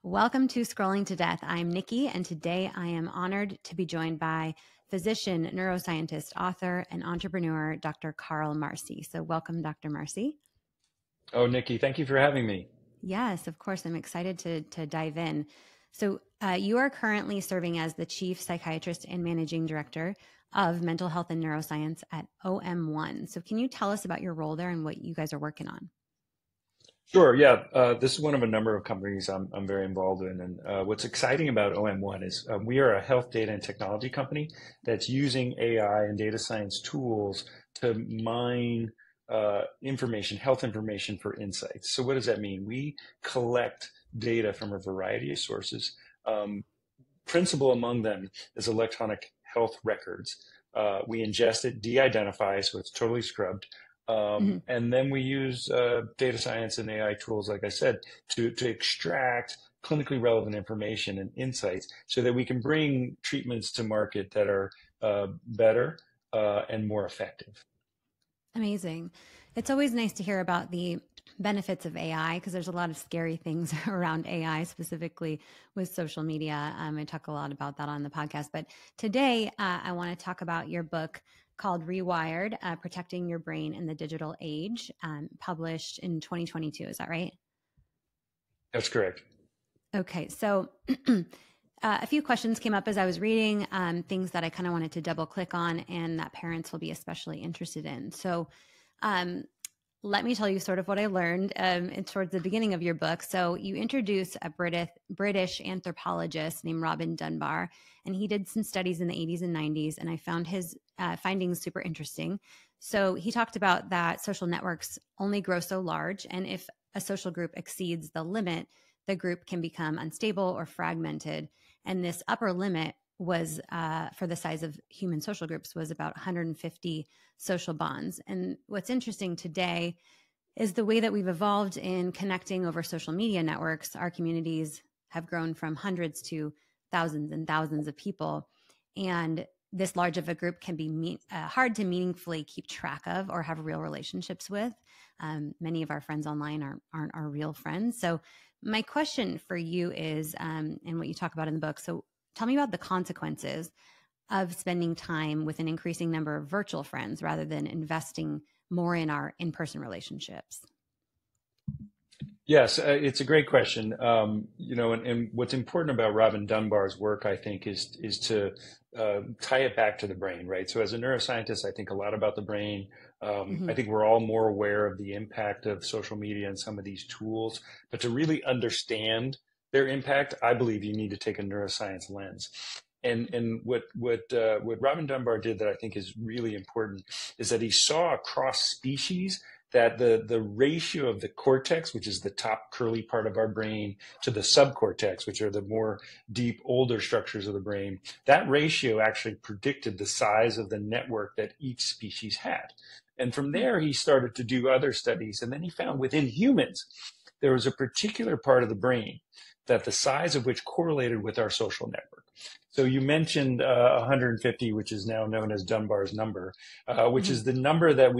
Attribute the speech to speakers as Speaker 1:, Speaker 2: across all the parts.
Speaker 1: Welcome to Scrolling to Death. I'm Nikki, and today I am honored to be joined by physician, neuroscientist, author, and entrepreneur, Dr. Carl Marci. So welcome, Dr. Marci.
Speaker 2: Oh, Nikki, thank you for having me.
Speaker 1: Yes, of course. I'm excited to dive in. So you are currently serving as the chief psychiatrist and managing director of mental health and neuroscience at OM1. So can you tell us about your role there and what you guys are working on?
Speaker 2: Sure, yeah. This is one of a number of companies I'm very involved in. And what's exciting about OM1 is we are a health data and technology company that's using AI and data science tools to mine information, health information for insights. So what does that mean? We collect data from a variety of sources. Principal among them is electronic health records. We ingest it, de-identify, so it's totally scrubbed. And then we use data science and AI tools, like I said, to extract clinically relevant information and insights so that we can bring treatments to market that are better and more effective.
Speaker 1: Amazing. It's always nice to hear about the benefits of AI because there's a lot of scary things around AI, specifically with social media. I talk a lot about that on the podcast. But today, I want to talk about your book called Rewired, Protecting Your Brain in the Digital Age, published in 2022. Is that right?
Speaker 2: That's correct.
Speaker 1: Okay. So a few questions came up as I was reading, things that I kind of wanted to double click on and that parents will be especially interested in. So let me tell you sort of what I learned towards the beginning of your book. So you introduce a British anthropologist named Robin Dunbar, and he did some studies in the 80s and 90s, and I found his findings super interesting. So he talked about that social networks only grow so large, and if a social group exceeds the limit, the group can become unstable or fragmented. And this upper limit was for the size of human social groups was about 150 social bonds. And what's interesting today is the way that we've evolved in connecting over social media networks. Our communities have grown from hundreds to thousands and thousands of people. And this large of a group can be hard to meaningfully keep track of or have real relationships with. Many of our friends online aren't our real friends. So my question for you is, and what you talk about in the book, so tell me about the consequences of spending time with an increasing number of virtual friends rather than investing more in our in-person relationships.
Speaker 2: Yes, it's a great question. And what's important about Robin Dunbar's work, I think, is to tie it back to the brain, right? So as a neuroscientist, I think a lot about the brain. I think we're all more aware of the impact of social media and some of these tools, but to really understand their impact, I believe you need to take a neuroscience lens. And what Robin Dunbar did that I think is really important is that he saw across species that the ratio of the cortex, which is the top curly part of our brain, to the subcortex, which are the more deep, older structures of the brain, that ratio actually predicted the size of the network that each species had. And from there, he started to do other studies. And then he found within humans, there was a particular part of the brain that the size of which correlated with our social network. So you mentioned 150, which is now known as Dunbar's number, which is the number that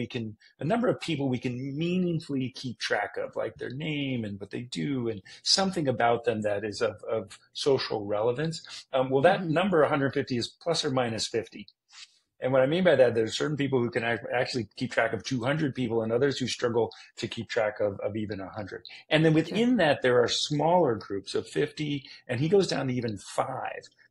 Speaker 2: a number of people we can meaningfully keep track of, like their name and what they do and something about them that is of social relevance. Well, that number 150 is plus or minus 50. And what I mean by that, there's certain people who can actually keep track of 200 people and others who struggle to keep track of even 100. And then within that, there are smaller groups of 50, and he goes down to even 5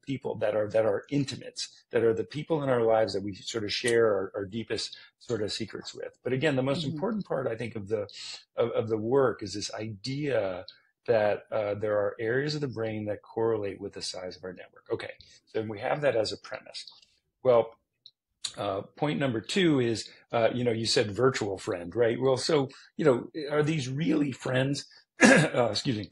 Speaker 2: people that are intimates, that are the people in our lives that we sort of share our deepest sort of secrets with. But again, the most important part, I think, of the work is this idea that there are areas of the brain that correlate with the size of our network. Okay, so we have that as a premise. Well, point number 2 is, you said virtual friend, right? Well, so, are these really friends? Excuse me.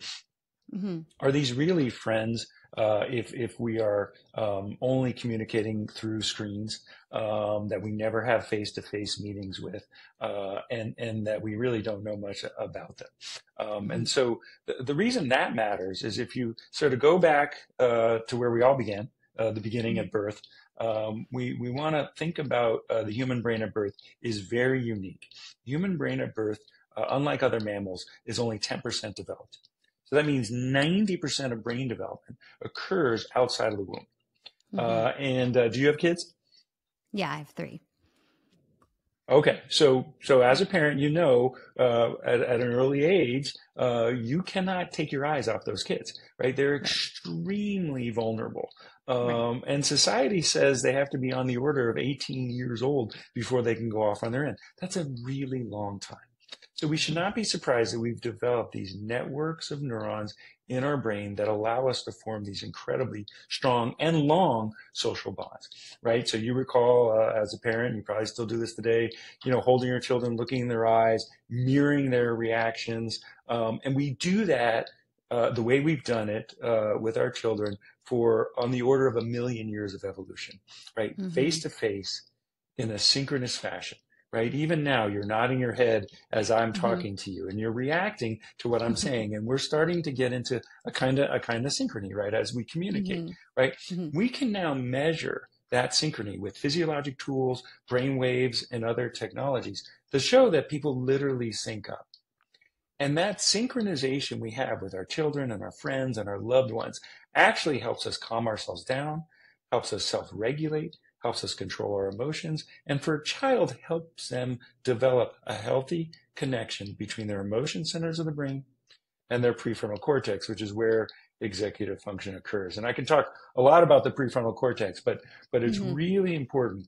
Speaker 2: Are these really friends if we are only communicating through screens, that we never have face-to-face meetings with, and that we really don't know much about them? And so the reason that matters is if you sort of go back to where we all began, the beginning at birth, we want to think about the human brain at birth is very unique. The human brain at birth, unlike other mammals, is only 10% developed. So that means 90% of brain development occurs outside of the womb. And do you have kids?
Speaker 1: Yeah, I have 3.
Speaker 2: Okay, so as a parent, at an early age, you cannot take your eyes off those kids, right? They're
Speaker 1: Right.
Speaker 2: extremely vulnerable.
Speaker 1: Right.
Speaker 2: And society says they have to be on the order of 18 years old before they can go off on their own. That's a really long time. So we should not be surprised that we've developed these networks of neurons in our brain that allow us to form these incredibly strong and long social bonds, right? So you recall as a parent, you probably still do this today, holding your children, looking in their eyes, mirroring their reactions. And we do that the way we've done it with our children for on the order of 1 million years of evolution, right? Face to face in a synchronous fashion. Right? Even now, you're nodding your head as I'm talking to you, and you're reacting to what I'm saying. And we're starting to get into a kind of synchrony, right? As we communicate, right? We can now measure that synchrony with physiologic tools, brain waves, and other technologies to show that people literally sync up. And that synchronization we have with our children and our friends and our loved ones actually helps us calm ourselves down, helps us self-regulate, helps us control our emotions, and for a child, helps them develop a healthy connection between their emotion centers of the brain and their prefrontal cortex, which is where executive function occurs. And I can talk a lot about the prefrontal cortex, but it's really important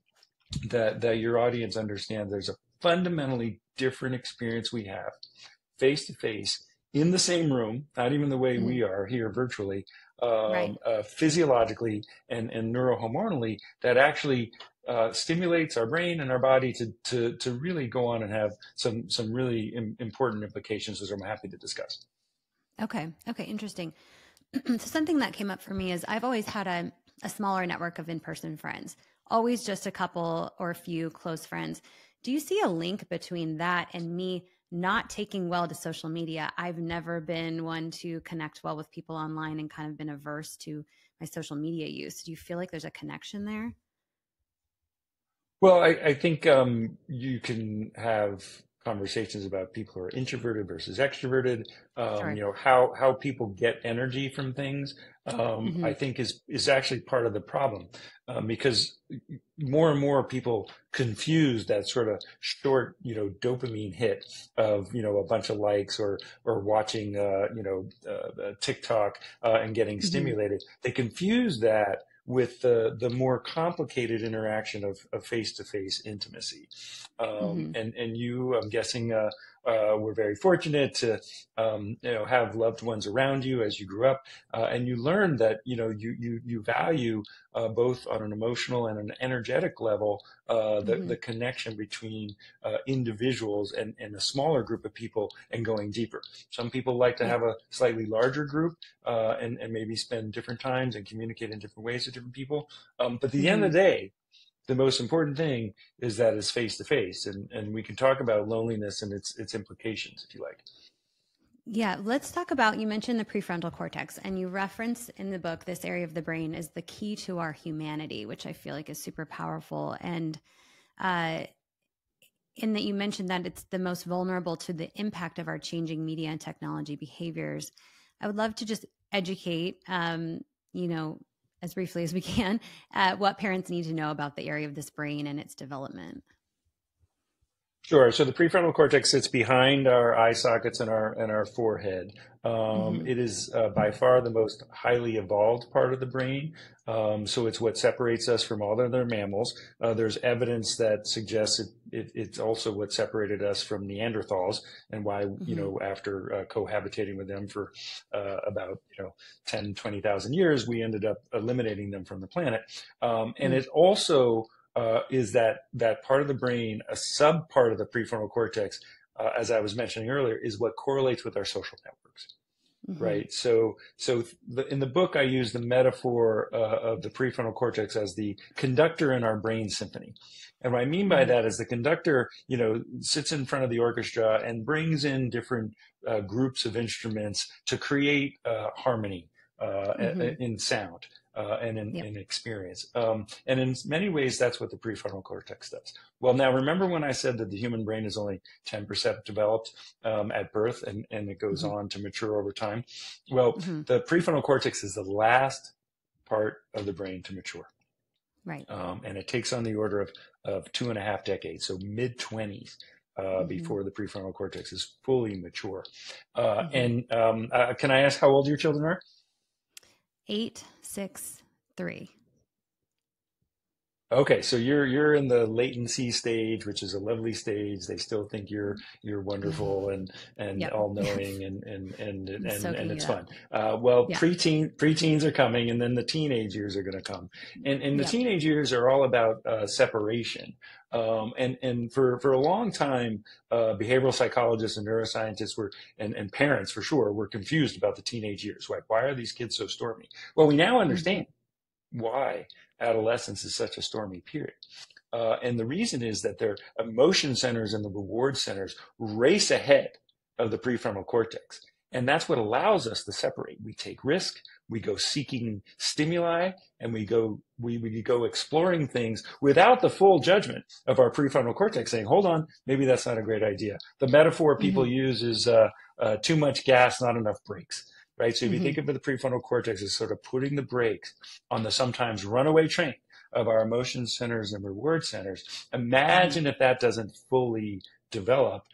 Speaker 2: that your audience understands there's a fundamentally different experience we have face to face in the same room, not even the way we are here virtually, physiologically and neurohormonally, that actually stimulates our brain and our body to really go on and have some really important implications, which I'm happy to discuss.
Speaker 1: Okay, interesting. So something that came up for me is I've always had a smaller network of in-person friends, always just a couple or a few close friends. Do you see a link between that and me not taking well to social media? I've never been one to connect well with people online and kind of been averse to my social media use. Do you feel like there's a connection there?
Speaker 2: Well, I think you can have conversations about people who are introverted versus extroverted.
Speaker 1: Sure.
Speaker 2: How people get energy from things. I think is actually part of the problem because more and more people confuse that sort of short, dopamine hit of a bunch of likes or watching TikTok and getting stimulated. They confuse that with the more complicated interaction of face-to-face intimacy. And you, I'm guessing, were very fortunate to, have loved ones around you as you grew up, and you learned that, you value both on an emotional and an energetic level the connection between individuals and a smaller group of people and going deeper. Some people like to have a slightly larger group and maybe spend different times and communicate in different ways to different people. But at the end of the day, the most important thing is that it's face to face, and we can talk about loneliness and its implications if you like.
Speaker 1: Yeah, let's talk about, you mentioned the prefrontal cortex, and you reference in the book this area of the brain is the key to our humanity, which I feel like is super powerful. And in that you mentioned that it's the most vulnerable to the impact of our changing media and technology behaviors. I would love to just educate, as briefly as we can, what parents need to know about the area of this brain and its development.
Speaker 2: Sure. So the prefrontal cortex sits behind our eye sockets and our forehead. It is by far the most highly evolved part of the brain. So it's what separates us from all other mammals. There's evidence that suggests it's also what separated us from Neanderthals, and why, after cohabitating with them for about 10, 20,000 years, we ended up eliminating them from the planet. And it also is that part of the brain, a sub part of the prefrontal cortex, as I was mentioning earlier, is what correlates with our social networks, right? So in the book, I use the metaphor of the prefrontal cortex as the conductor in our brain symphony. And what I mean by that is the conductor, sits in front of the orchestra and brings in different groups of instruments to create harmony in sound. and experience. And in many ways, that's what the prefrontal cortex does. Well, now remember when I said that the human brain is only 10% developed at birth, and it goes on to mature over time? Well, the prefrontal cortex is the last part of the brain to mature.
Speaker 1: Right.
Speaker 2: And it takes on the order of 2.5 decades, so mid-20s. Before the prefrontal cortex is fully mature. And can I ask how old your children are?
Speaker 1: 8, 6, 3.
Speaker 2: Okay, so you're in the latency stage, which is a lovely stage. They still think you're wonderful and all knowing and it's fun. Preteens are coming, and then the teenage years are going to come, and the teenage years are all about separation. And for a long time, behavioral psychologists and neuroscientists and parents for sure were confused about the teenage years. Like, why are these kids so stormy? Well, we now understand why adolescence is such a stormy period. And the reason is that their emotion centers and the reward centers race ahead of the prefrontal cortex. And that's what allows us to separate. We take risk, we go seeking stimuli, and we go exploring things without the full judgment of our prefrontal cortex saying, hold on, maybe that's not a great idea. The metaphor people use is too much gas, not enough brakes. Right. So if you think of the prefrontal cortex as sort of putting the brakes on the sometimes runaway train of our emotion centers and reward centers, imagine if that doesn't fully develop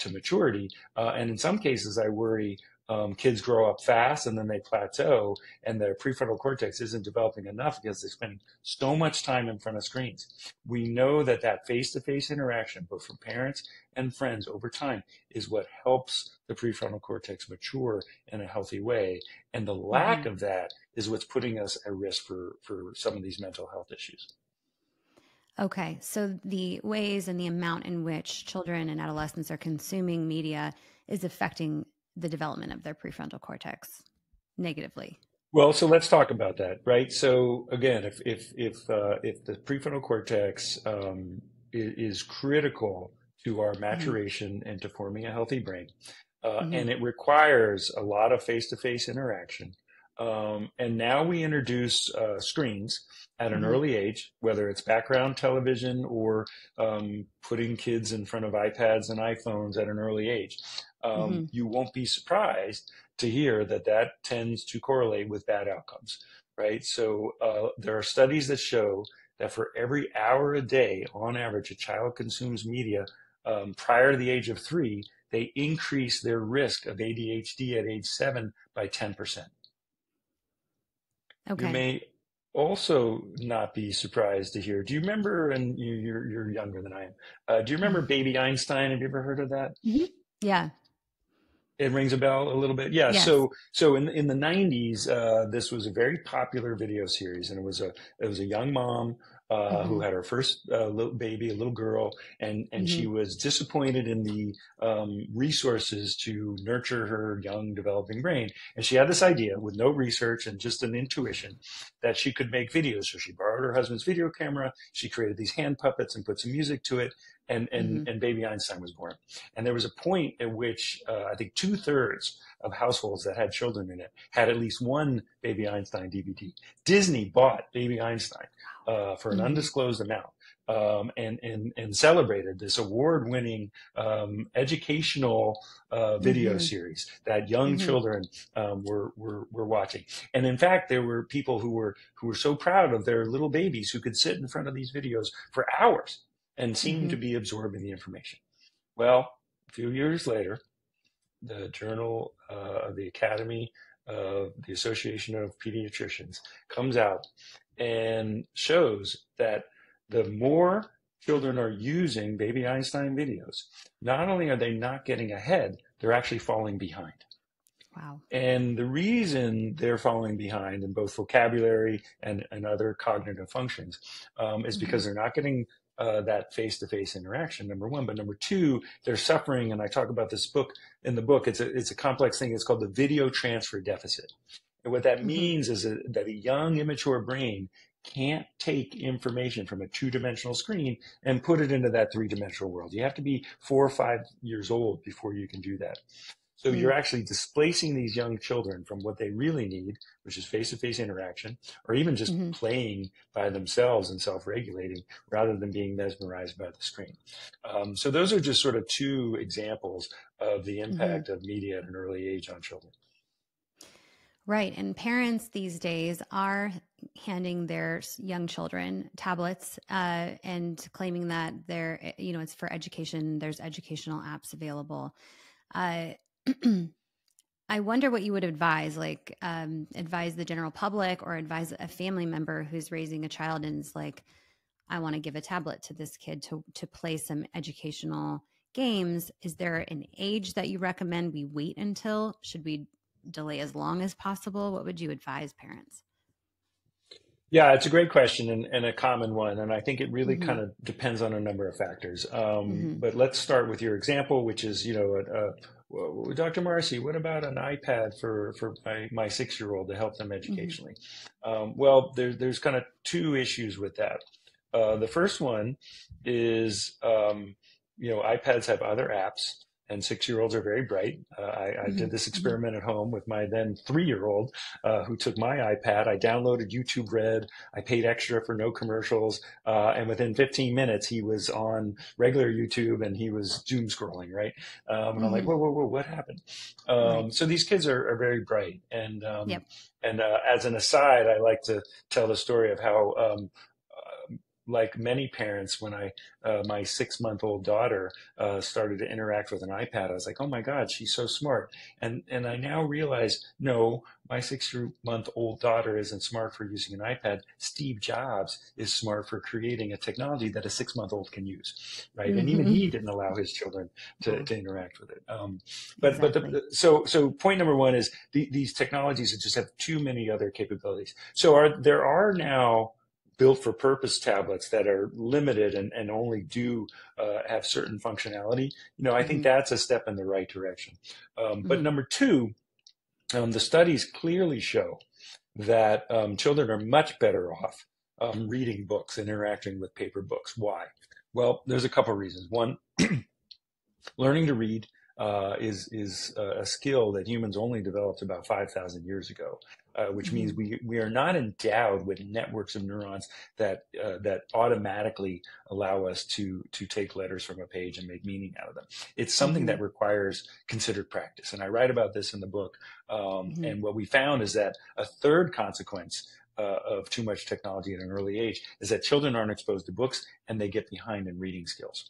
Speaker 2: to maturity. And in some cases, I worry kids grow up fast and then they plateau, and their prefrontal cortex isn't developing enough because they're spending so much time in front of screens. We know that face-to-face interaction, both from parents and friends over time, is what helps the prefrontal cortex mature in a healthy way. And the lack of that is what's putting us at risk for some of these mental health issues.
Speaker 1: Okay, so the ways and the amount in which children and adolescents are consuming media is affecting the development of their prefrontal cortex negatively.
Speaker 2: Well, so let's talk about that, right? So again, if the prefrontal cortex is critical to our maturation and to forming a healthy brain, and it requires a lot of face-to-face interaction. And now we introduce screens at an early age, whether it's background television or putting kids in front of iPads and iPhones at an early age. You won't be surprised to hear that tends to correlate with bad outcomes, right? So there are studies that show that for every hour a day, on average, a child consumes media prior to the age of 3, they increase their risk of ADHD at age 7 by 10%. Okay. You may also not be surprised to hear. Do you remember, and you're younger than I am, do you remember Baby Einstein? Have you ever heard of that?
Speaker 1: Yeah.
Speaker 2: It rings a bell a little bit. Yeah. Yes. So in the 90s, this was a very popular video series, and it was a young mom who had her first little baby, a little girl, and she was disappointed in the resources to nurture her young developing brain. And she had this idea with no research and just an intuition that she could make videos. So she borrowed her husband's video camera. She created these hand puppets and put some music to it. And Baby Einstein was born. And there was a point at which I think 2/3 of households that had children in it had at least one Baby Einstein DVD. Disney bought Baby Einstein for an undisclosed amount and celebrated this award-winning educational video series that young children were watching. And in fact, there were people who were so proud of their little babies who could sit in front of these videos for hours and seem to be absorbing the information. Well, a few years later, the Journal of the Academy of the Association of Pediatricians comes out and shows that the more children are using Baby Einstein videos, not only are they not getting ahead, they're actually falling behind.
Speaker 1: Wow. And
Speaker 2: the reason they're falling behind in both vocabulary and other cognitive functions is because they're not getting that face-to-face interaction, number one. But number two, they're suffering, and I talk about this in the book. It's a complex thing. It's called the video transfer deficit. And what that means is that a young, immature brain can't take information from a 2-dimensional screen and put it into that 3-dimensional world. You have to be 4 or 5 years old before you can do that. So you're actually displacing these young children from what they really need, which is face-to-face interaction, or even just playing by themselves and self-regulating rather than being mesmerized by the screen. So those are just sort of two examples of the impact of media at an early age on children.
Speaker 1: Right. And parents these days are handing their young children tablets and claiming that they're, it's for education. There's educational apps available. I wonder what you would advise, like advise the general public or advise a family member who's raising a child and is like, I want to give a tablet to this kid to play some educational games. Is there an age that you recommend we wait until? Should we delay as long as possible? What would you advise parents?
Speaker 2: Yeah, it's a great question and a common one. And I think it really kind of depends on a number of factors. But let's start with your example, which is, Dr. Marci, what about an iPad for my 6-year-old to help them educationally? Well, there's kind of two issues with that. The first one is, iPads have other apps. And 6-year-olds are very bright. I did this experiment at home with my then 3-year-old who took my iPad. I downloaded YouTube Red. I paid extra for no commercials. And within 15 minutes, he was on regular YouTube and he was doom scrolling, right? And I'm like, whoa, what happened? So these kids are very bright. And as an aside, I like to tell the story of how like many parents, when my 6-month-old daughter started to interact with an iPad, I was like, oh my God, she's so smart. And I now realize, no, my 6-month-old daughter isn't smart for using an iPad. Steve Jobs is smart for creating a technology that a 6-month-old can use, right? And even he didn't allow his children to interact with it. So point number one is these technologies just have too many other capabilities. So there are now built for purpose tablets that are limited and only do have certain functionality. I think that's a step in the right direction. But number two, the studies clearly show that children are much better off reading books and interacting with paper books. Why? Well, there's a couple of reasons. One, learning to read is a skill that humans only developed about 5,000 years ago. Which means we are not endowed with networks of neurons that automatically allow us to take letters from a page and make meaning out of them. It's something that requires considered practice. And I write about this in the book. And what we found is that a third consequence of too much technology at an early age is that children aren't exposed to books and they get behind in reading skills.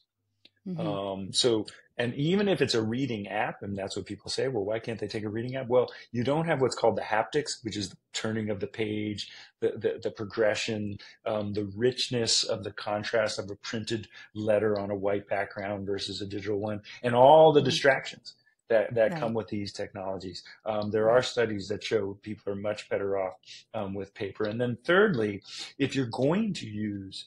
Speaker 2: And even if it's a reading app, and that's what people say, well, why can't they take a reading app? Well, you don't have what's called the haptics, which is the turning of the page, the progression, the richness of the contrast of a printed letter on a white background versus a digital one, and all the distractions that come with these technologies. There are studies that show people are much better off with paper. And then thirdly, if you're going to use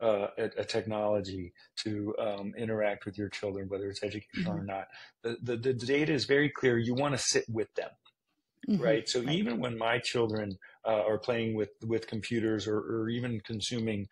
Speaker 2: a technology to interact with your children, whether it's educational or not, the data is very clear. You want to sit with them, right? So even when my children are playing with computers or even consuming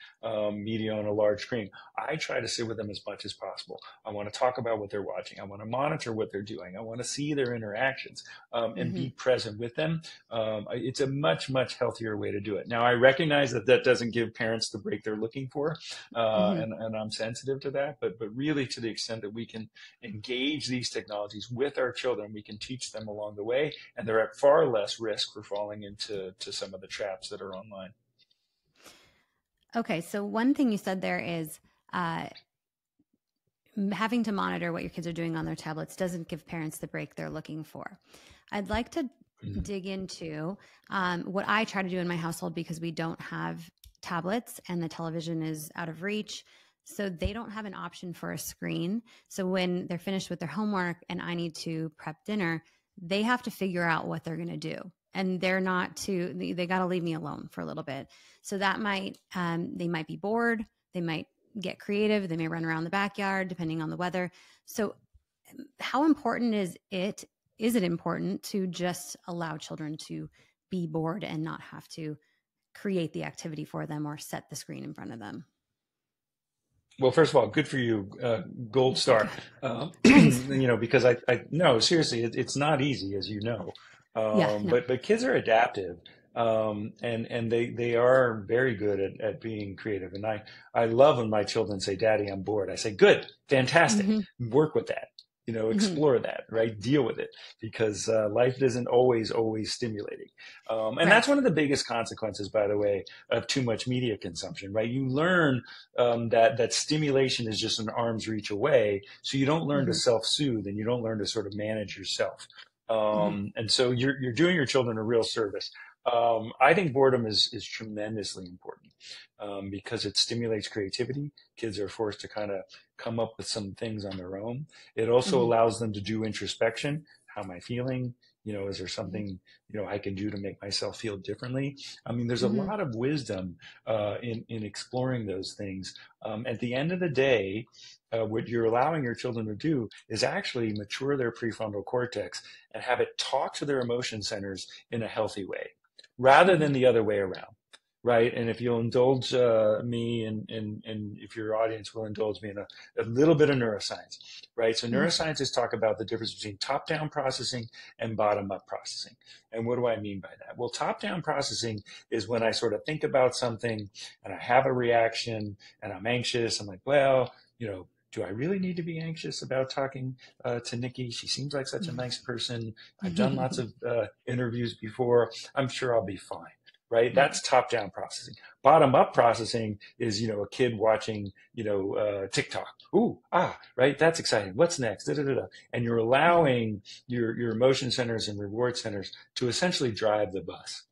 Speaker 2: media on a large screen, I try to sit with them as much as possible. I want to talk about what they're watching. I want to monitor what they're doing. I want to see their interactions and be present with them. It's a much, much healthier way to do it. Now, I recognize that doesn't give parents the break they're looking for, and I'm sensitive to that. But really, to the extent that we can engage these technologies with our children, we can teach them along the way, and they're at far less risk for falling into some of the traps that are online.
Speaker 1: Okay, so one thing you said there is having to monitor what your kids are doing on their tablets doesn't give parents the break they're looking for. I'd like to dig into what I try to do in my household, because we don't have tablets and the television is out of reach. So they don't have an option for a screen. So when they're finished with their homework and I need to prep dinner, they have to figure out what they're going to do. And they got to leave me alone for a little bit. So that they might be bored. They might get creative. They may run around the backyard, depending on the weather. So how important is it important to just allow children to be bored and not have to create the activity for them or set the screen in front of them?
Speaker 2: Well, first of all, good for you, gold star.
Speaker 1: Thanks.
Speaker 2: Because I no, seriously, it's not easy, as you know.
Speaker 1: Yeah, no.
Speaker 2: But kids are adaptive, and they are very good at being creative. And I love when my children say, "Daddy, I'm bored." I say, "Good, fantastic.
Speaker 1: Hmm.
Speaker 2: Work with that.
Speaker 1: Hmm.
Speaker 2: Explore that, right? Deal with it, because life isn't always stimulating." And
Speaker 1: Right.
Speaker 2: that's one of the biggest consequences, by the way, of too much media consumption, right? You learn that stimulation is just an arm's reach away. So you don't learn to
Speaker 1: Hmm.
Speaker 2: self-soothe, and you don't learn to sort of manage yourself.
Speaker 1: Hmm.
Speaker 2: And so you're doing your children a real service. I think boredom is tremendously important, because it stimulates creativity. Kids are forced to kind of come up with some things on their own. It also
Speaker 1: Hmm.
Speaker 2: allows them to do introspection. How am I feeling? Is there
Speaker 1: Hmm.
Speaker 2: something I can do to make myself feel differently? I mean, there's a
Speaker 1: Hmm.
Speaker 2: lot of wisdom in exploring those things. At the end of the day, what you're allowing your children to do is actually mature their prefrontal cortex and have it talk to their emotion centers in a healthy way, rather
Speaker 1: Hmm.
Speaker 2: than the other way around. Right. And if you'll indulge me, and if your audience will indulge me in a little bit of neuroscience, right? So
Speaker 1: Hmm.
Speaker 2: neuroscientists talk about the difference between top down processing and bottom up processing. And what do I mean by that? Well, top down processing is when I sort of think about something and I have a reaction and I'm anxious. I'm like, well, do I really need to be anxious about talking to Nikki? She seems like such a nice person. I've done lots
Speaker 1: Hmm.
Speaker 2: of interviews before. I'm sure I'll be fine. Right?
Speaker 1: Right.
Speaker 2: That's top down processing. Bottom up processing is, a kid watching, TikTok. Ooh, right? That's exciting. What's next? Da, da, da, da. And you're
Speaker 1: Hmm.
Speaker 2: allowing your emotion centers and reward centers to essentially drive the bus,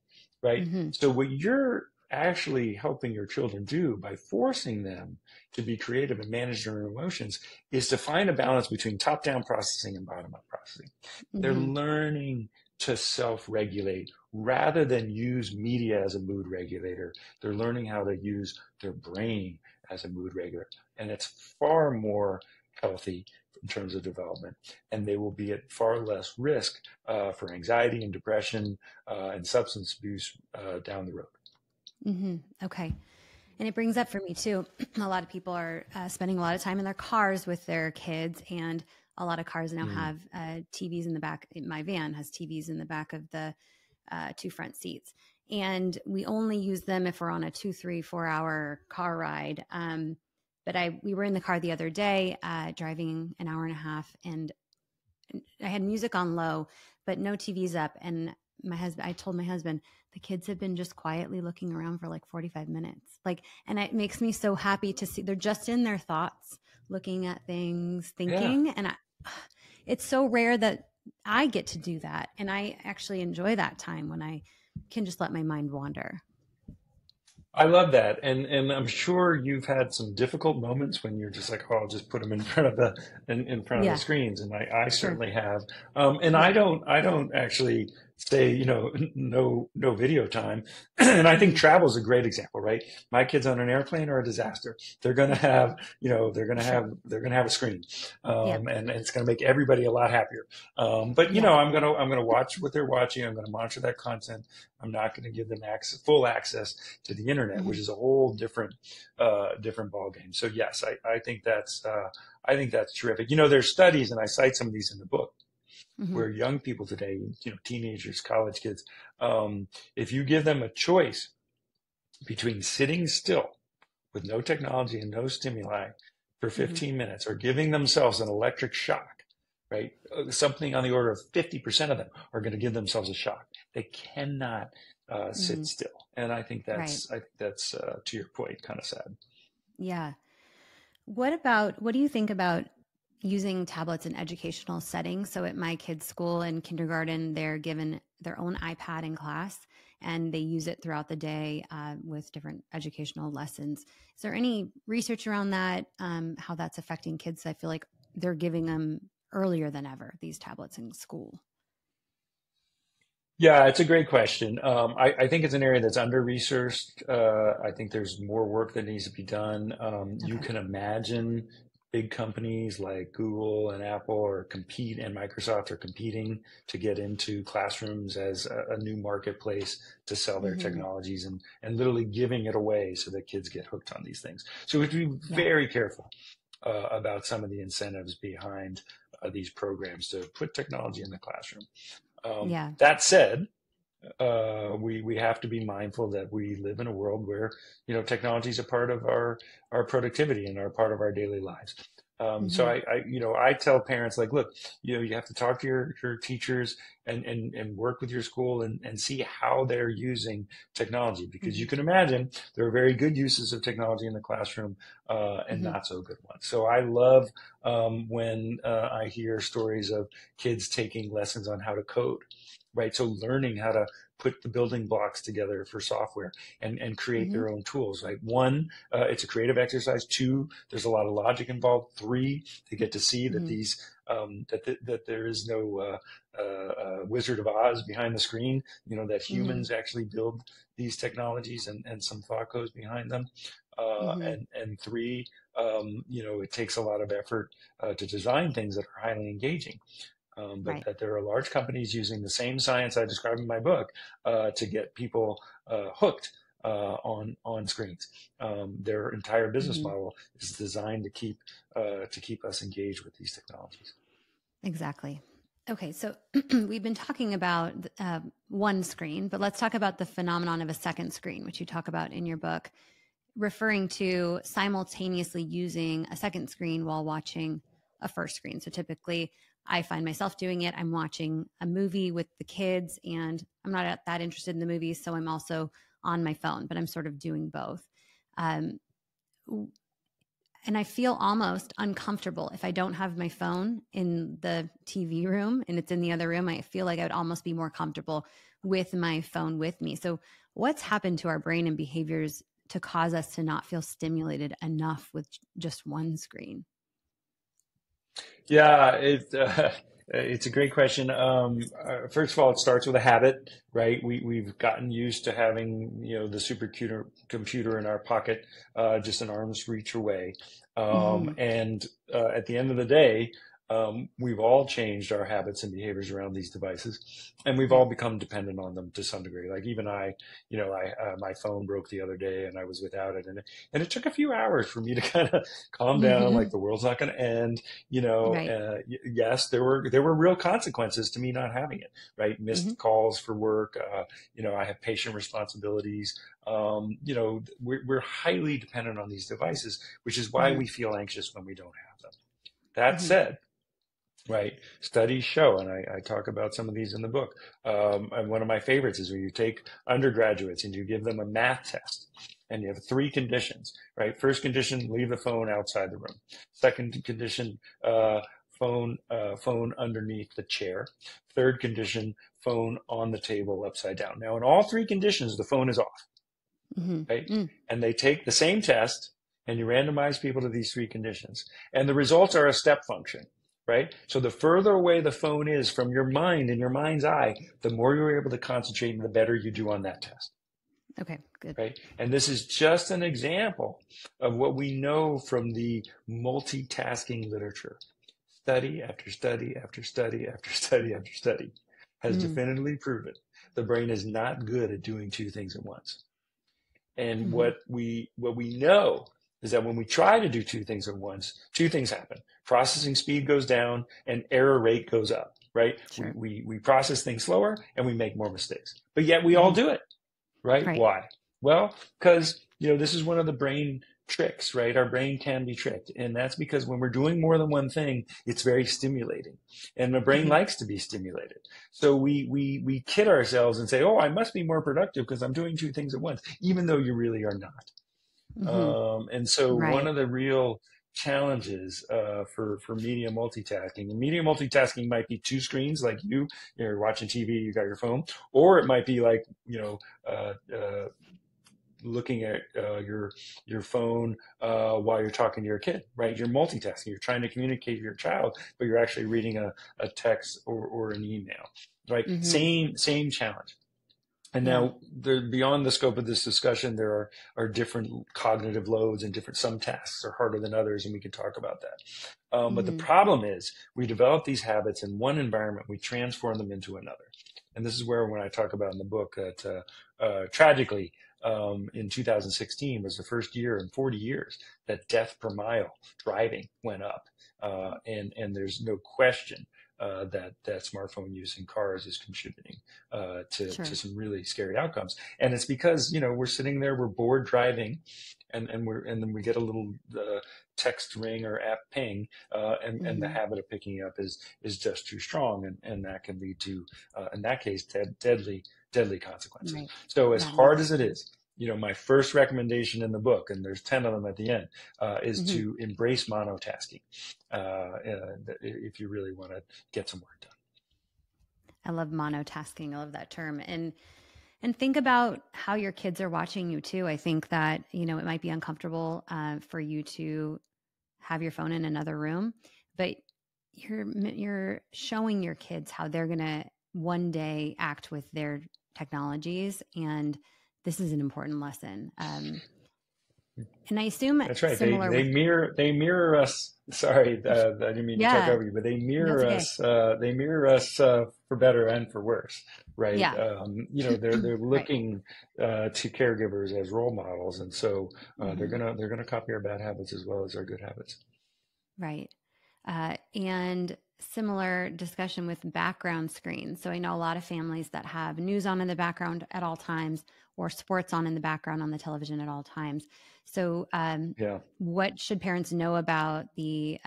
Speaker 2: right?
Speaker 1: Hmm.
Speaker 2: So what you're actually helping your children do by forcing them to be creative and manage their emotions is to find a balance between top down processing and bottom up processing. They're
Speaker 1: Hmm.
Speaker 2: learning to self regulate rather than use media as a mood regulator. They're learning how to use their brain as a mood regulator. And it's far more healthy in terms of development. And they will be at far less risk for anxiety and depression and substance abuse down the road.
Speaker 1: Hmm. Okay. And it brings up for me too, a lot of people are spending a lot of time in their cars with their kids, and a lot of cars now
Speaker 2: Mm.
Speaker 1: have TVs in the back. My van has TVs in the back of the two front seats. And we only use them if we're on a 2, 3, 4 hour car ride. But we were in the car the other day, driving an hour and a half, and I had music on low, but no TV's up. And I told my husband, the kids have been just quietly looking around for like 45 minutes. Like, and it makes me so happy to see they're just in their thoughts, looking at things,
Speaker 2: Yeah.
Speaker 1: thinking. And it's so rare that I get to do that. And I actually enjoy that time when I can just let my mind wander.
Speaker 2: I love that, and I'm sure you've had some difficult moments when you're just like, oh, I'll just put them in front of in front of the
Speaker 1: Yeah,
Speaker 2: screens, and I
Speaker 1: sure.
Speaker 2: certainly have. And
Speaker 1: Yeah.
Speaker 2: I don't actually say no video time, and I think
Speaker 1: Hmm.
Speaker 2: travel is a great example, right? My kids on an airplane are a disaster. They're gonna
Speaker 1: Yeah,
Speaker 2: have
Speaker 1: sure.
Speaker 2: they're gonna have a screen,
Speaker 1: Yeah.
Speaker 2: and it's gonna make everybody a lot happier. But
Speaker 1: Yeah.
Speaker 2: I'm gonna watch what they're watching. I'm gonna monitor that content. I'm not going to give them full access to the internet,
Speaker 1: Hmm.
Speaker 2: which is a whole different ball game. So yes, I think that's terrific. There's studies, and I cite some of these in the book,
Speaker 1: Hmm.
Speaker 2: where young people today, teenagers, college kids, if you give them a choice between sitting still with no technology and no stimuli for
Speaker 1: Hmm.
Speaker 2: 15 minutes, or giving themselves an electric shock, right? Something on the order of 50% of them are going to give themselves a shock. They cannot sit
Speaker 1: Hmm.
Speaker 2: still. And
Speaker 1: Right.
Speaker 2: I think that's to your point, kind of sad.
Speaker 1: Yeah. What do you think about using tablets in educational settings? So at my kids' school in kindergarten, they're given their own iPad in class, and they use it throughout the day with different educational lessons. Is there any research around that? How that's affecting kids? I feel like they're giving them earlier than ever, these tablets in school.
Speaker 2: Yeah, it's a great question. I think it's an area that's under researched. I think there's more work that needs to be done. You
Speaker 1: Okay.
Speaker 2: can imagine big companies like Google and Apple and Microsoft are competing to get into classrooms as a new marketplace to sell their technologies and literally giving it away so that kids get hooked on these things. So we have to be very careful about some of the incentives behind these programs to put technology in the classroom. That said, we have to be mindful that we live in a world where, technology is a part of our productivity and are part of our daily lives. So I tell parents, like, look, you have to talk to your teachers and work with your school and see how they're using technology, because you can imagine there are very good uses of technology in the classroom and not so good ones. So I love when I hear stories of kids taking lessons on how to code. Right. So learning how to put the building blocks together for software and create their own tools. Right. One, it's a creative exercise. Two, there's a lot of logic involved. Three, they get to see that these that there is no Wizard of Oz behind the screen. That humans actually build these technologies and some thought goes behind them. And three, it takes a lot of effort to design things that are highly engaging. But that there are large companies using the same science I describe in my book to get people hooked on screens. Their entire business model is designed to keep us engaged with these technologies.
Speaker 1: Exactly. Okay, so we've been talking about one screen, but let's talk about the phenomenon of a second screen, which you talk about in your book, referring to simultaneously using a second screen while watching a first screen. So typically, I find myself doing it. I'm watching a movie with the kids and I'm not that interested in the movies. So I'm also on my phone, but I'm sort of doing both. And I feel almost uncomfortable if I don't have my phone in the TV room and it's in the other room. I feel like I would almost be more comfortable with my phone with me. So what's happened to our brain and behaviors to cause us to not feel stimulated enough with just one screen?
Speaker 2: Yeah, it's a great question. First of all, it starts with a habit, right? We've gotten used to having, the supercomputer in our pocket, just an arm's reach away. And at the end of the day, we've all changed our habits and behaviors around these devices, and we've all become dependent on them to some degree. Like even my phone broke the other day, and I was without it, and it took a few hours for me to kind of calm down. Like the world's not going to end. Yes, there were real consequences to me not having it. Right, missed calls for work. I have patient responsibilities. We're highly dependent on these devices, which is why we feel anxious when we don't have them. That said, right, studies show, and I talk about some of these in the book, and one of my favorites is where you take undergraduates and you give them a math test, and you have three conditions, right? First condition, leave the phone outside the room. Second condition, phone underneath the chair. Third condition, phone on the table upside down. Now, in all three conditions, the phone is off, right? And they take the same test, and you randomize people to these three conditions, and the results are a step function. Right? So the further away the phone is from your mind and your mind's eye, the more you're able to concentrate and the better you do on that test.
Speaker 1: Okay, good.
Speaker 2: Right? And this is just an example of what we know from the multitasking literature. Study after study after study after study after study has definitively proven the brain is not good at doing two things at once. And what we know is that when we try to do two things at once, two things happen. Processing speed goes down and error rate goes up, right?
Speaker 1: Sure.
Speaker 2: We process things slower and we make more mistakes. But yet we all do it, right? Why? Well, because, this is one of the brain tricks, right? Our brain can be tricked. And that's because when we're doing more than one thing, it's very stimulating. And the brain likes to be stimulated. So we kid ourselves and say, oh, I must be more productive because I'm doing two things at once, even though you really are not. And so one of the real challenges for media multitasking, and media multitasking might be two screens, like you're watching TV, you got your phone, or it might be like, looking at your phone while you're talking to your kid, right? You're multitasking. You're trying to communicate to your child, but you're actually reading a text or an email, right? Same challenge. And
Speaker 1: Yeah.
Speaker 2: now, beyond the scope of this discussion, there are different cognitive loads, and some tasks are harder than others, and we can talk about that. But the problem is, we develop these habits in one environment, we transform them into another. And this is where, when I talk about in the book that tragically, in 2016 was the first year in 40 years that death per mile driving went up. And there's no question that smartphone use in cars is contributing to some really scary outcomes. And it's because, we're sitting there, we're bored driving, and then we get a little text ring or app ping, and the habit of picking up is just too strong, and that can lead to, in that case, deadly consequences. Right. So as hard as it is, my first recommendation in the book, and there's 10 of them at the end, is to embrace monotasking if you really want to get some work done.
Speaker 1: I love monotasking. I love that term. And think about how your kids are watching you too. I think that, it might be uncomfortable for you to have your phone in another room, but you're showing your kids how they're going to one day act with their technologies, and this is an important lesson. And I assume
Speaker 2: that's right.
Speaker 1: Similar
Speaker 2: they mirror us. Sorry, I didn't mean to talk over you, but they mirror us. They mirror us for better and for worse, right?
Speaker 1: Yeah.
Speaker 2: They're looking to caregivers as role models, and so they're gonna copy our bad habits as well as our good habits.
Speaker 1: Right. And similar discussion with background screens. So I know a lot of families that have news on in the background at all times, or sports on in the background on the television at all times. So what should parents know about the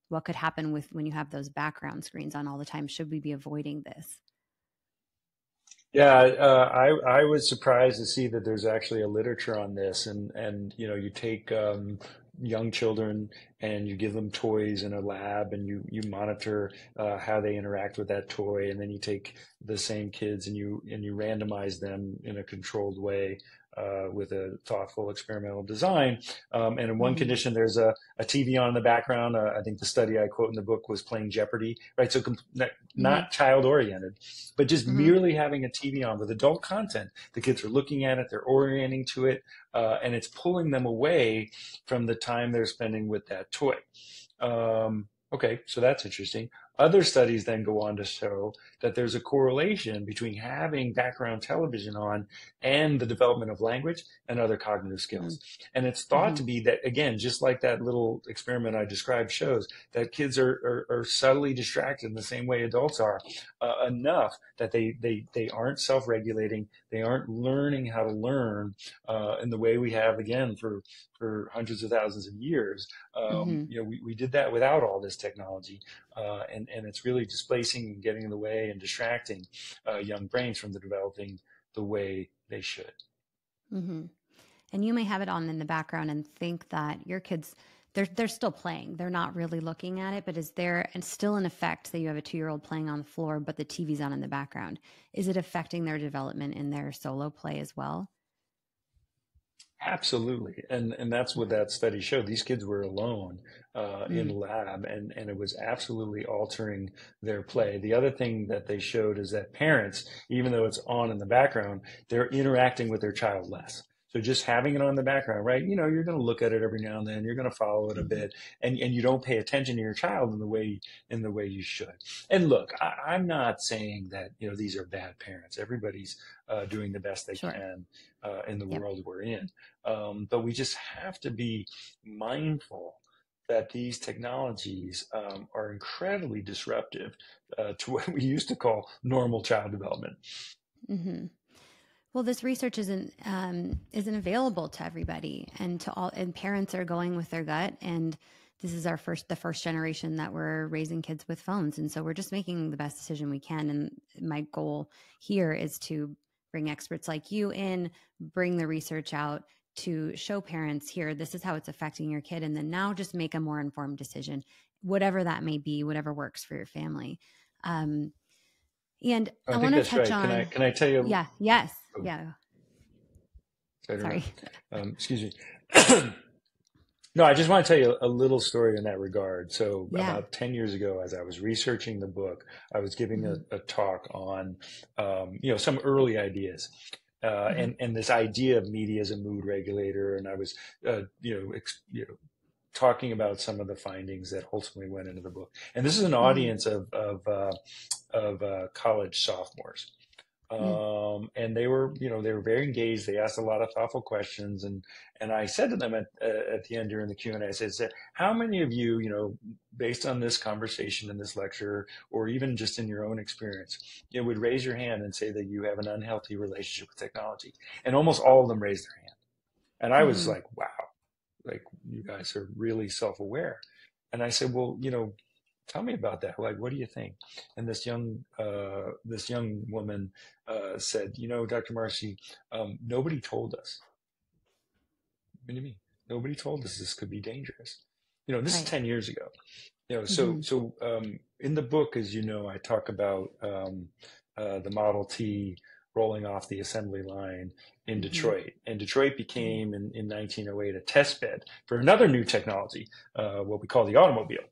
Speaker 1: what could happen with when you have those background screens on all the time? Should we be avoiding this?
Speaker 2: Yeah, I was surprised to see that there's actually a literature on this, and you take young children and you give them toys in a lab, and you monitor how they interact with that toy, and then you take the same kids and you randomize them in a controlled way with a thoughtful experimental design. And in one condition, there's a TV on in the background. I think the study I quote in the book was playing Jeopardy, right? So not child oriented, but just merely having a TV on with adult content. The kids are looking at it, they're orienting to it, and it's pulling them away from the time they're spending with that toy. Okay, so that's interesting. Other studies then go on to show that there's a correlation between having background television on and the development of language and other cognitive skills. And it's thought to be that, again, just like that little experiment I described shows, that kids are subtly distracted in the same way adults are, enough that they aren't self-regulating, they aren't learning how to learn in the way we have, again, for hundreds of thousands of years. We did that without all this technology. And it's really displacing and getting in the way and distracting young brains from developing the way they should.
Speaker 1: And you may have it on in the background and think that your kids, they're still playing. They're not really looking at it, but is there still an effect that you have a 2-year-old playing on the floor, but the TV's on in the background? Is it affecting their development in their solo play as well?
Speaker 2: Absolutely. And that's what that study showed. These kids were alone in the lab, and it was absolutely altering their play. The other thing that they showed is that parents, even though it's on in the background, they're interacting with their child less. So just having it on the background, right? You're going to look at it every now and then. You're going to follow it a bit, and you don't pay attention to your child in the way you should. And look, I'm not saying that these are bad parents. Everybody's doing the best they can in the world we're in, but we just have to be mindful that these technologies are incredibly disruptive to what we used to call normal child development.
Speaker 1: Well, this research isn't available to everybody, and to all. And parents are going with their gut. And this is the first generation that we're raising kids with phones, and so we're just making the best decision we can. And my goal here is to bring experts like you in, bring the research out to show parents here, this is how it's affecting your kid, and then now just make a more informed decision, whatever that may be, whatever works for your family. And I want to touch on.
Speaker 2: Can I tell you?
Speaker 1: Yeah. Yes. Yeah.
Speaker 2: Sorry. Excuse me. No, I just want to tell you a little story in that regard. So
Speaker 1: Yeah.
Speaker 2: about 10 years ago, as I was researching the book, I was giving
Speaker 1: Hmm.
Speaker 2: a talk on, some early ideas.
Speaker 1: Hmm.
Speaker 2: And this idea of media as a mood regulator. And I was, talking about some of the findings that ultimately went into the book. And this is an
Speaker 1: Hmm.
Speaker 2: audience of college sophomores. And they were very engaged. They asked a lot of thoughtful questions, and I said to them at the end during the Q&A, I said, how many of you, based on this conversation in this lecture, or even just in your own experience, would raise your hand and say that you have an unhealthy relationship with technology? And almost all of them raised their hand. And I was
Speaker 1: Hmm.
Speaker 2: like, wow, like you guys are really self-aware. And I said, well, tell me about that. Like, what do you think? And this young woman said, Dr. Marci, nobody told us. What do you mean? Nobody told us this could be dangerous. This is
Speaker 1: Right.
Speaker 2: 10 years ago.
Speaker 1: Hmm.
Speaker 2: In the book, as you know, I talk about the Model T rolling off the assembly line in
Speaker 1: Hmm.
Speaker 2: Detroit. And Detroit became, in 1908, a test bed for another new technology, what we call the automobile.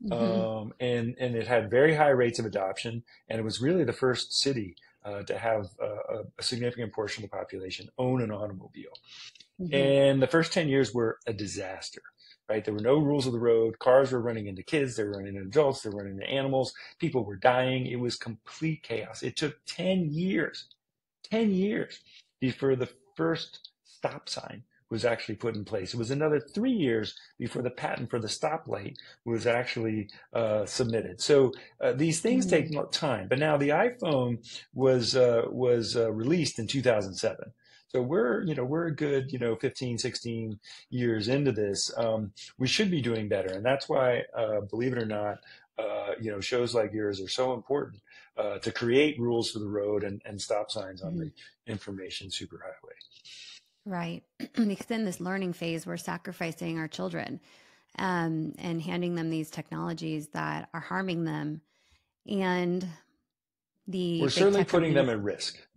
Speaker 1: Hmm.
Speaker 2: And it had very high rates of adoption, and it was really the first city to have a significant portion of the population own an automobile.
Speaker 1: Hmm.
Speaker 2: And the first 10 years were a disaster, right? There were no rules of the road. Cars were running into kids. They were running into adults. They were running into animals. People were dying. It was complete chaos. It took 10 years before the first stop sign was actually put in place. It was another 3 years before the patent for the stoplight was actually submitted. So these things take
Speaker 1: Hmm.
Speaker 2: time. But now the iPhone was released in 2007. So we're a good 15, 16 years into this. We should be doing better, and that's why, believe it or not, shows like yours are so important to create rules for the road and stop signs on
Speaker 1: Hmm.
Speaker 2: the information superhighway.
Speaker 1: Right. Because in this learning phase, we're sacrificing our children and handing them these technologies that are harming them. And the
Speaker 2: We're
Speaker 1: big
Speaker 2: certainly
Speaker 1: tech
Speaker 2: putting them
Speaker 1: companies,
Speaker 2: at risk.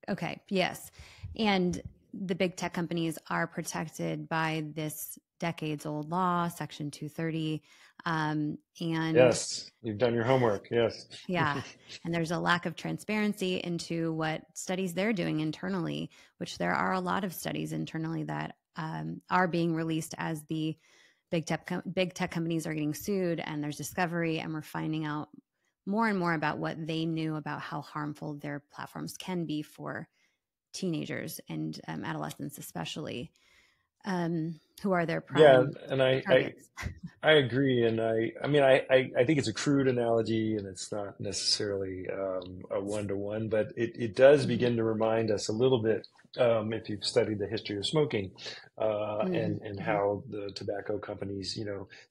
Speaker 1: okay, yes. And the big tech companies are protected by this decades old law, Section 230. And
Speaker 2: Yes, you've done your homework. Yes.
Speaker 1: yeah, and there's a lack of transparency into what studies they're doing internally, which there are a lot of studies internally that are being released as the big tech companies are getting sued, and there's discovery, and we're finding out more and more about what they knew about how harmful their platforms can be for teenagers and adolescents, especially, who are their
Speaker 2: Yeah,
Speaker 1: prime
Speaker 2: and
Speaker 1: targets.
Speaker 2: I agree, and I think it's a crude analogy, and it's not necessarily a one-to-one, but it does
Speaker 1: Hmm.
Speaker 2: begin to remind us a little bit, if you've studied the history of smoking,
Speaker 1: Hmm.
Speaker 2: and
Speaker 1: Hmm.
Speaker 2: how the tobacco companies,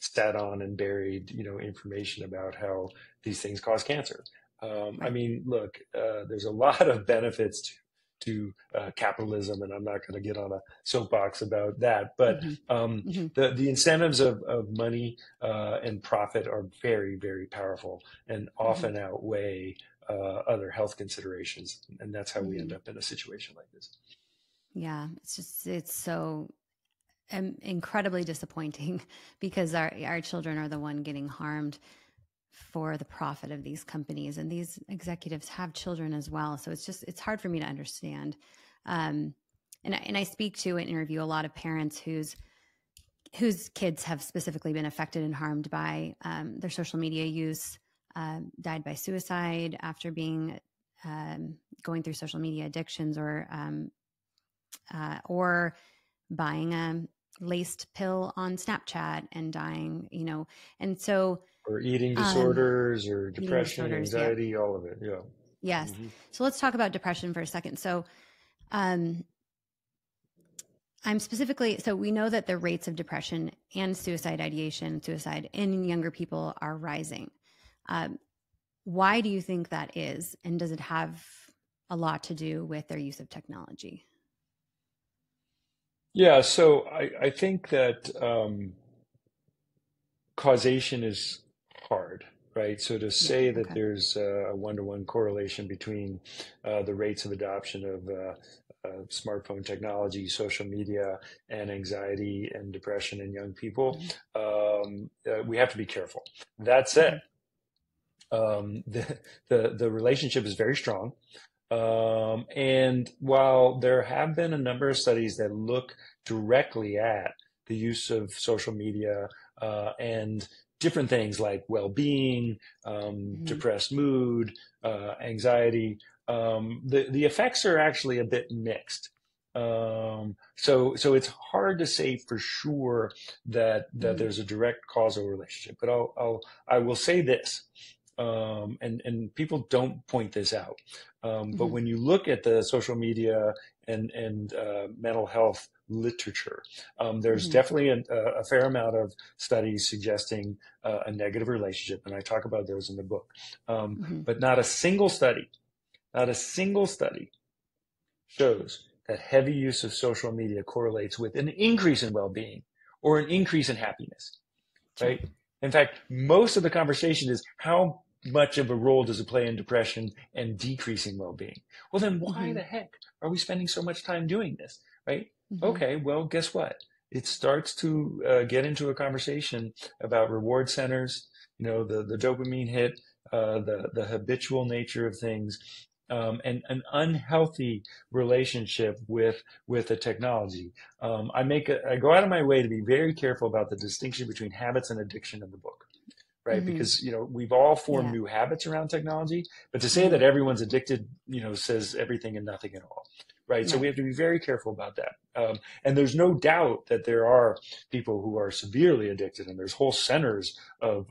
Speaker 2: sat on and buried, information about how these things cause cancer. I
Speaker 1: Right.
Speaker 2: mean, look, there's a lot of benefits to capitalism, and I'm not going to get on a soapbox about that, but
Speaker 1: Hmm. Hmm.
Speaker 2: the incentives of money and profit are very, very powerful and
Speaker 1: Hmm.
Speaker 2: often outweigh other health considerations. And that's how we end
Speaker 1: Hmm.
Speaker 2: up in a situation like this.
Speaker 1: Yeah, it's so incredibly disappointing because our children are the one getting harmed for the profit of these companies, and these executives have children as well. So it's hard for me to understand. Um, and I speak to and interview a lot of parents whose kids have specifically been affected and harmed by their social media use, died by suicide after being going through social media addictions, or buying a laced pill on Snapchat and dying, And so
Speaker 2: Or eating
Speaker 1: um,
Speaker 2: disorders or
Speaker 1: eating
Speaker 2: depression,
Speaker 1: disorders. Yep.
Speaker 2: anxiety, all of it. Yeah.
Speaker 1: Yes.
Speaker 2: Hmm.
Speaker 1: So let's talk about depression for a second. So um, so we know that the rates of depression and suicide ideation, suicide in younger people are rising. Um, why do you think that is? And does it have a lot to do with their use of technology?
Speaker 2: Yeah. So I think that causation is hard, right? So to
Speaker 1: Yeah.
Speaker 2: say that
Speaker 1: Okay.
Speaker 2: there's a one-to-one correlation between the rates of adoption of smartphone technology, social media, and anxiety and depression in young people, we have to be careful. That said, the relationship is very strong. And while there have been a number of studies that look directly at the use of social media and different things like well-being, depressed mood, anxiety, the effects are actually a bit mixed. So it's hard to say for sure that there's a direct causal relationship. But I will say this. And people don't point this out. But when you look at the social media and mental health literature, there's definitely a fair amount of studies suggesting a negative relationship, and I talk about those in the book. But not a single study shows that heavy use of social media correlates with an increase in well-being or an increase in happiness, right? In fact, most of the conversation is how much of a role does it play in depression and decreasing well-being? Well, then why the heck are we spending so much time doing this, right? Okay, well, guess what? It starts to get into a conversation about reward centers, the dopamine hit, the habitual nature of things, and an unhealthy relationship with the technology. I go out of my way to be very careful about the distinction between habits and addiction in the book. Right. Because, we've all formed new habits around technology, but to say that everyone's addicted, says everything and nothing at all. Right. So we have to be very careful about that. And there's no doubt that there are people who are severely addicted, and there's whole centers of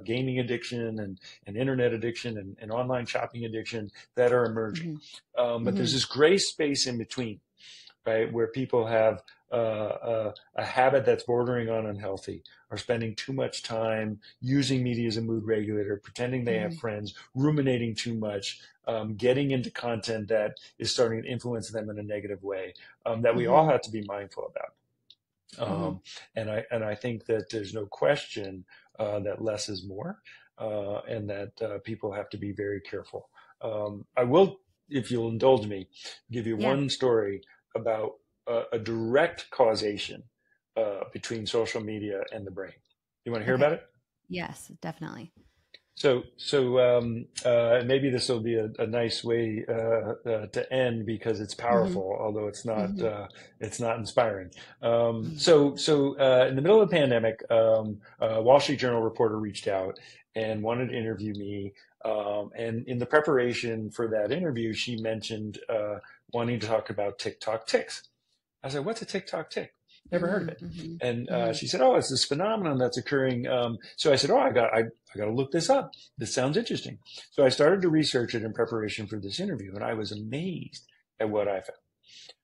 Speaker 2: gaming addiction and internet addiction and online shopping addiction that are emerging. But there's this gray space in between, right, where people have a habit that's bordering on unhealthy, or spending too much time using media as a mood regulator, pretending they have friends, ruminating too much, getting into content that is starting to influence them in a negative way, that we all have to be mindful about. And I think that there's no question that less is more, and that people have to be very careful. I will, if you'll indulge me, give you one story about a direct causation between social media and the brain. You want to hear about it?
Speaker 1: Yes, definitely.
Speaker 2: So maybe this will be a nice way to end, because it's powerful, although it's not inspiring. So in the middle of the pandemic, a Wall Street Journal reporter reached out and wanted to interview me. And in the preparation for that interview, she mentioned wanting to talk about TikTok ticks. I said, "What's a TikTok tick? Never heard of it." And she said, "Oh, it's this phenomenon that's occurring." So I said, "Oh, I got to look this up. This sounds interesting." So I started to research it in preparation for this interview, and I was amazed at what I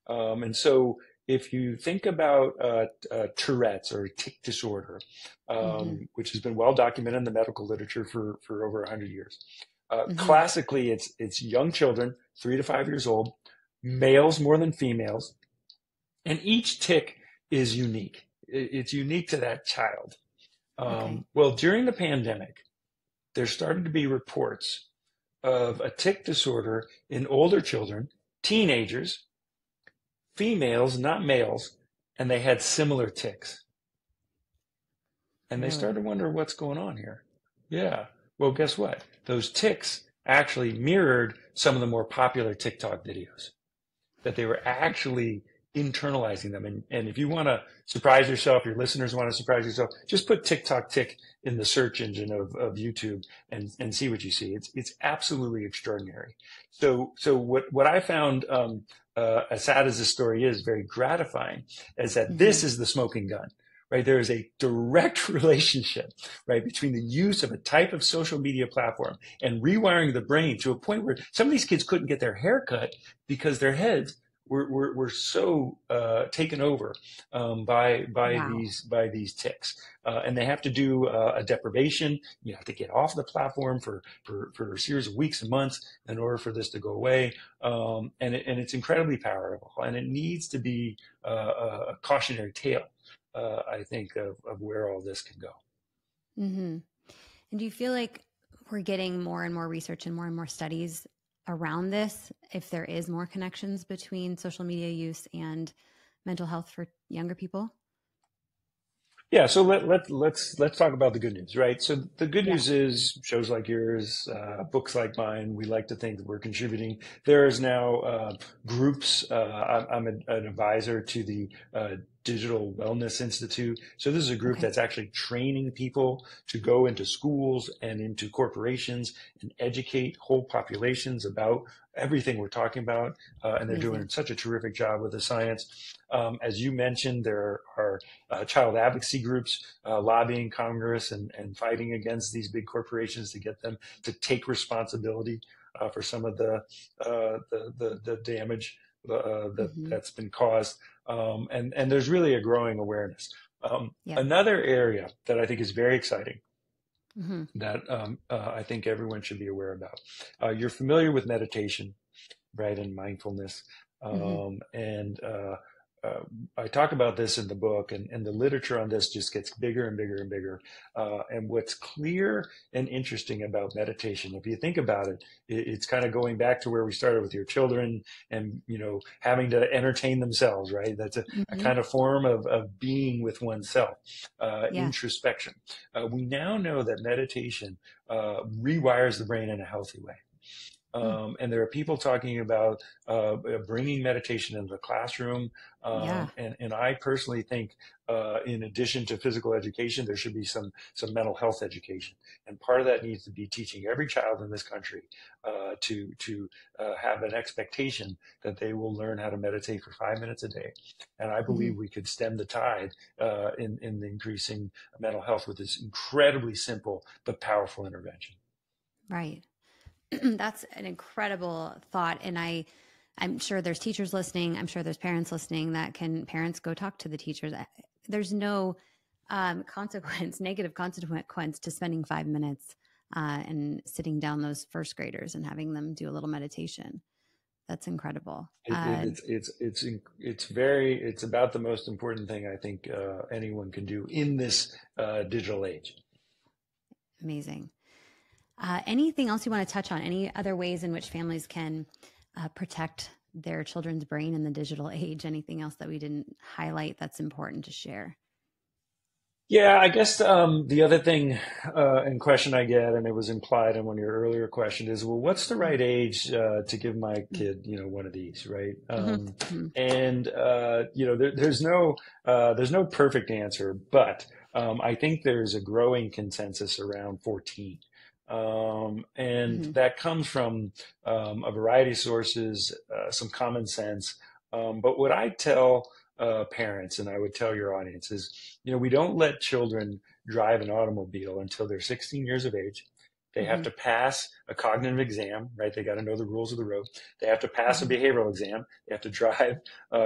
Speaker 2: found. And so if you think about Tourette's or tic disorder, which has been well documented in the medical literature for over 100 years, classically it's young children, 3 to 5 years old, males more than females. And each tick is unique. It's unique to that child. Well, during the pandemic, there started to be reports of a tick disorder in older children, teenagers, females, not males, and they had similar ticks. And they started to wonder what's going on here. Yeah. Well, guess what? Those ticks actually mirrored some of the more popular TikTok videos, that they were actually internalizing them. And if you want to surprise yourself, your listeners want to surprise yourself, just put TikTok tick in the search engine of YouTube and see what you see. It's absolutely extraordinary. So what I found, as sad as this story is, very gratifying, is that this is the smoking gun. Right, there is a direct relationship, right, between the use of a type of social media platform and rewiring the brain to a point where some of these kids couldn't get their hair cut because their heads were so taken over by these ticks, and they have to do a deprivation. You have to get off the platform for a series of weeks and months in order for this to go away, and it's incredibly powerful, and it needs to be a cautionary tale, I think, of where all this can go.
Speaker 1: And do you feel like we're getting more and more research and more studies around this, if there is more connections between social media use and mental health for younger people?
Speaker 2: Yeah, so let's talk about the good news, right? So the good
Speaker 1: Yeah.
Speaker 2: news is shows like yours, books like mine. We like to think that we're contributing. There is now groups. I'm an advisor to the Digital Wellness Institute. So this is a group
Speaker 1: Okay.
Speaker 2: that's actually training people to go into schools and into corporations and educate whole populations about everything we're talking about. And they're doing
Speaker 1: Amazing.
Speaker 2: such a terrific job with the science. As you mentioned, there are child advocacy groups lobbying Congress and fighting against these big corporations to get them to take responsibility for some of the damage
Speaker 1: Mm-hmm.
Speaker 2: that's been caused. And there's really a growing awareness.
Speaker 1: Yeah.
Speaker 2: Another area that I think is very exciting
Speaker 1: Mm-hmm.
Speaker 2: that I think everyone should be aware about. You're familiar with meditation, right, and mindfulness.
Speaker 1: Mm-hmm.
Speaker 2: And uh, I talk about this in the book, and the literature on this just gets bigger and bigger and bigger. And what's clear and interesting about meditation, if you think about it, it's kind of going back to where we started with your children and, having to entertain themselves, right? That's a
Speaker 1: Mm-hmm.
Speaker 2: kind of form of being with oneself,
Speaker 1: Yeah.
Speaker 2: introspection. We now know that meditation rewires the brain in a healthy way.
Speaker 1: Mm.
Speaker 2: And there are people talking about bringing meditation into the classroom.
Speaker 1: Yeah.
Speaker 2: And I personally think, in addition to physical education, there should be some mental health education. And part of that needs to be teaching every child in this country to have an expectation that they will learn how to meditate for 5 minutes a day. And I
Speaker 1: Mm-hmm.
Speaker 2: believe we could stem the tide in the increasing mental health with this incredibly simple but powerful intervention.
Speaker 1: Right. That's an incredible thought. And I'm sure there's teachers listening. I'm sure there's parents listening parents go talk to the teachers. There's no negative consequence to spending 5 minutes and sitting down those first graders and having them do a little meditation. That's incredible.
Speaker 2: It's about the most important thing I think anyone can do in this digital age.
Speaker 1: Amazing. Anything else you want to touch on? Any other ways in which families can protect their children's brain in the digital age? Anything else that we didn't highlight that's important to share?
Speaker 2: Yeah, I guess the other thing and question I get, and it was implied in one of your earlier questions, is, well, what's the right age to give my kid, one of these, right?
Speaker 1: Mm-hmm.
Speaker 2: And there's no perfect answer, but I think there's a growing consensus around 14. And
Speaker 1: Mm-hmm.
Speaker 2: that comes from a variety of sources, some common sense. But what I tell parents, and I would tell your audience, is, we don't let children drive an automobile until they're 16 years of age. They have
Speaker 1: Mm-hmm.
Speaker 2: to pass a cognitive exam, right? They got to know the rules of the road. They have to pass a
Speaker 1: Mm-hmm.
Speaker 2: behavioral exam. They have to drive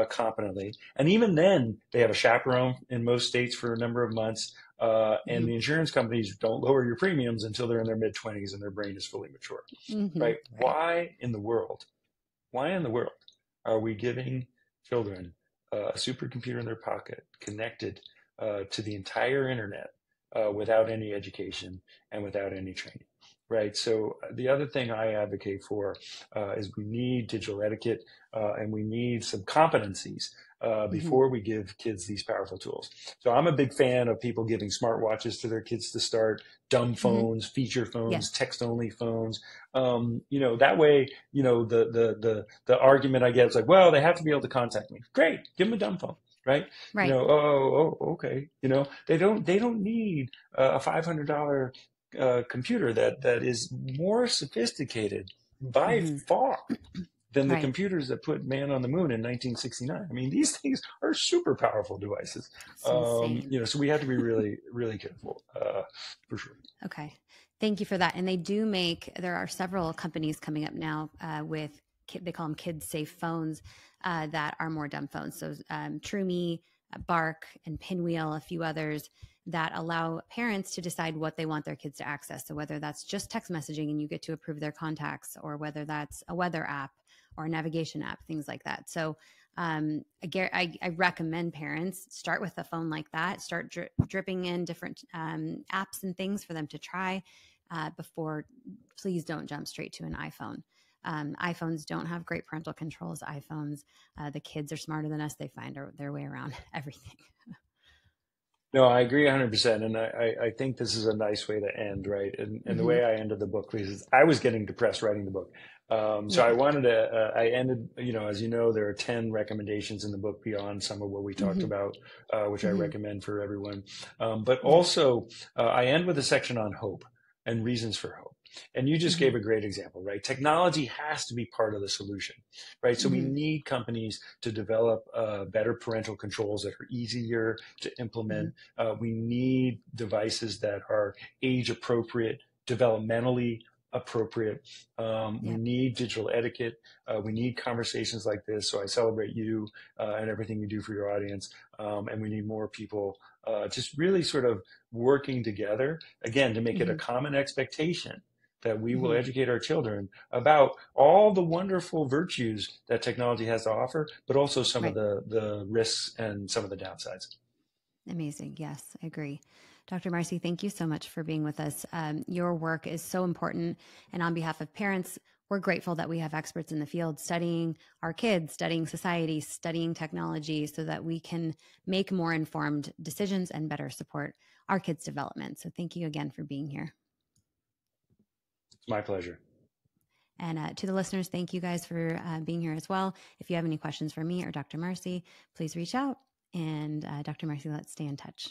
Speaker 2: competently. And even then, they have a chaperone in most states for a number of months. And the insurance companies don't lower your premiums until they're in their mid-20s and their brain is fully mature,
Speaker 1: Mm-hmm.
Speaker 2: right?
Speaker 1: Right.
Speaker 2: Why in the world are we giving children a supercomputer in their pocket connected to the entire internet without any education and without any training? Right. So the other thing I advocate for is we need digital etiquette and we need some competencies
Speaker 1: Mm-hmm.
Speaker 2: before we give kids these powerful tools. So I'm a big fan of people giving smartwatches to their kids to start, dumb
Speaker 1: Mm-hmm.
Speaker 2: phones, feature phones,
Speaker 1: Yes.
Speaker 2: text-only phones. That way, the argument I get is like, well, they have to be able to contact me. Great, give them a dumb phone, right?
Speaker 1: Right.
Speaker 2: Okay. They don't need a $500 computer that is more sophisticated by
Speaker 1: Mm-hmm.
Speaker 2: far than the
Speaker 1: Right.
Speaker 2: computers that put man on the moon in 1969. I mean, these things are super powerful devices.
Speaker 1: It's insane.
Speaker 2: So we have to be really, really careful, for sure.
Speaker 1: Okay. Thank you for that. And there are several companies coming up now they call them kid safe phones that are more dumb phones. So TrueMe, Bark, and Pinwheel, a few others that allow parents to decide what they want their kids to access. So whether that's just text messaging and you get to approve their contacts, or whether that's a weather app or a navigation app, things like that. So I recommend parents start with a phone like that, start dripping in different apps and things for them to try before. Please don't jump straight to an iPhone. iPhones don't have great parental controls. iPhones, the kids are smarter than us. They find their way around everything.
Speaker 2: No, I agree 100%. And I think this is a nice way to end, right? And the way I ended the book, because I was getting depressed writing the book. So I wanted to, I ended, as you know, there are 10 recommendations in the book beyond some of what we talked about, which I recommend for everyone. But also, I end with a section on hope and reasons for hope. And you just gave a great example, right? Technology has to be part of the solution, right? So we need companies to develop better parental controls that are easier to implement. We need devices that are age appropriate, developmentally appropriate. We need digital etiquette. We need conversations like this. So I celebrate you and everything you do for your audience. And we need more people just really sort of working together, again, to make it a common expectation that we will educate our children about all the wonderful virtues that technology has to offer, but also some of the risks and some of the downsides.
Speaker 1: Amazing. Yes, I agree. Dr. Marci, thank you so much for being with us. Your work is so important. And on behalf of parents, we're grateful that we have experts in the field studying our kids, studying society, studying technology so that we can make more informed decisions and better support our kids' development. So thank you again for being here.
Speaker 2: My pleasure.
Speaker 1: And to the listeners, thank you guys for being here as well. If you have any questions for me or Dr. Marci, please reach out. And Dr. Marci, let's stay in touch.